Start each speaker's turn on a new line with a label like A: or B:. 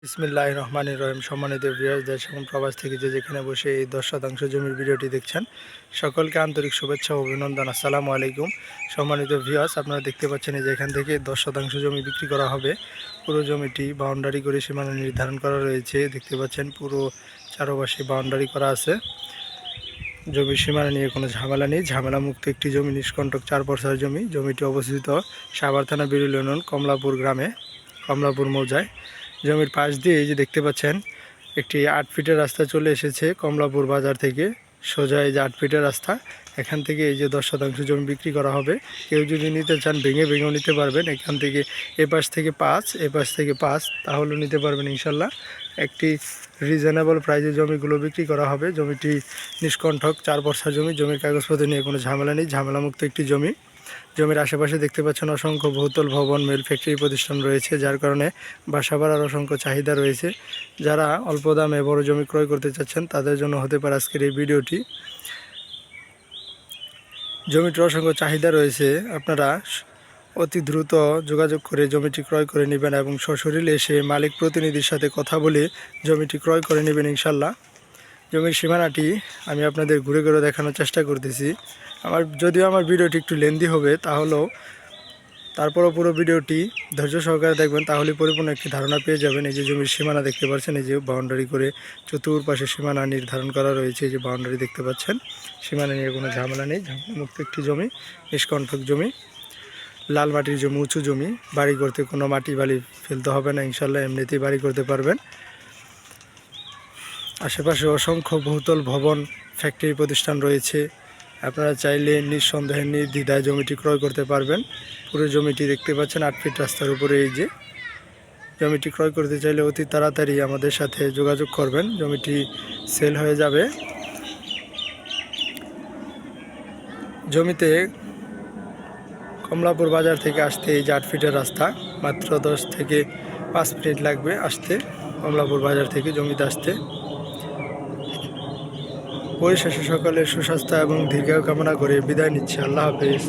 A: বিসমিল্লাহির রহমানির রহিম। সম্মানিত ভিউয়ার্স, দেশ এবং প্রবাস থেকে যে যেখানে বসে এই 10 শতাংশ জমির ভিডিওটি দেখছেন, সকলকে আন্তরিক শুভেচ্ছা ও অভিনন্দন। আসসালামু আলাইকুম। সম্মানিত ভিউয়ার্স, আপনারা দেখতে পাচ্ছেন যে এখান থেকে 10 শতাংশ জমি বিক্রি করা হবে। পুরো জমিটি বাউন্ডারি করে সীমানা নির্ধারণ করা রয়েছে। দেখতে পাচ্ছেন পুরো চারপাশে বাউন্ডারি করা আছে। জমির সীমানা নিয়ে কোনো ঝামেলা নেই, ঝামেলা মুক্ত একটি জমি, নিষ্কণ্টক 4 পরসার জমি। জমিটি অবস্থিত সাভার থানা বিরুল ইউনিয়ন কমলাপুর গ্রামে, কমলাপুর মৌজায়। জমির পাশ দিয়ে এই যে দেখতে পাচ্ছেন একটি 8 ফিটের রাস্তা চলে এসেছে কমলাপুর বাজার থেকে। সোজা এই যে 8 ফিটের রাস্তা, এখান থেকে এই যে 10 শতাংশ জমি বিক্রি করা হবে। কেউ যদি নিতে চান ভেঙে ভেঙেও নিতে পারবেন। এখান থেকে এ পাশ থেকে 5, এ পাশ থেকে 5, তাহলেও নিতে পারবেন ইনশাল্লাহ। একটি রিজনেবল প্রাইজে জমিগুলো বিক্রি করা হবে। জমিটি নিষ্কণ্টক 4 পরসার জমি। জমির কাগজপত্র নিয়ে কোনো ঝামেলা নেই, ঝামেলামুক্ত একটি জমি। জমির আশেপাশে দেখতে পাচ্ছেন অসংখ্য বহুতল ভবন, মিল, ফ্যাক্টরি প্রতিষ্ঠান রয়েছে, যার কারণে বাসা বাড়ার অসংখ্য চাহিদা রয়েছে। যারা অল্প দামে বড় জমি ক্রয় করতে চাচ্ছেন তাদের জন্য হতে পারে আজকের এই ভিডিওটি। জমিটির অসংখ্য চাহিদা রয়েছে, আপনারা অতি দ্রুত যোগাযোগ করে জমিটি ক্রয় করে নেবেন এবং সশরীরে এসে মালিক প্রতিনিধির সাথে কথা বলে জমিটি ক্রয় করে নেবেন ইনশাল্লাহ। জমির সীমানাটি আমি আপনাদের ঘুরে ঘুরে দেখানোর চেষ্টা করতেছি। যদিও আমার ভিডিওটি একটু লেন্দি হবে, তারপরও পুরো ভিডিওটি ধৈর্য সহকারে দেখবেন, তাহলে পরিপূর্ণ একটি ধারণা পেয়ে যাবেন। এই যে জমির সীমানা দেখতে পাচ্ছেন, এই যে বাউন্ডারি করে চতুর্পাশে সীমানা নির্ধারণ করা রয়েছে। এই যে বাউন্ডারি দেখতে পাচ্ছেন, সীমানা নিয়ে কোনো ঝামেলা নেই, ঝামেলামুক্ত একটি জমি, নিষ্কণ্টক জমি, লাল মাটির জমি, উঁচু জমি। বাড়ি করতে কোনো মাটি বালি ফেলতে হবে না ইনশাল্লাহ, এমনিতেই বাড়ি করতে পারবেন। আশেপাশে অসংখ্য বহুতল ভবন, ফ্যাক্টরি প্রতিষ্ঠান রয়েছে। আপনারা চাইলে নিঃসন্দেহে নির্দ্বিধায় জমিটি ক্রয় করতে পারবেন। পুরো জমিটি দেখতে পাচ্ছেন 8 ফিট রাস্তার উপরে। এই যে জমিটি ক্রয় করতে চাইলে অতি তাড়াতাড়ি আমাদের সাথে যোগাযোগ করবেন, জমিটি সেল হয়ে যাবে। জমিতে কমলাপুর বাজার থেকে আসতে এই যে 8 ফিটের রাস্তা, মাত্র 10 থেকে 5 মিনিট লাগবে আসতে, কমলাপুর বাজার থেকে জমিতে আসতে। পরিশেষে সকলের সুস্বাস্থ্য এবং দীর্ঘায়ু কামনা করে বিদায় নিচ্ছি। আল্লাহ হাফেজ।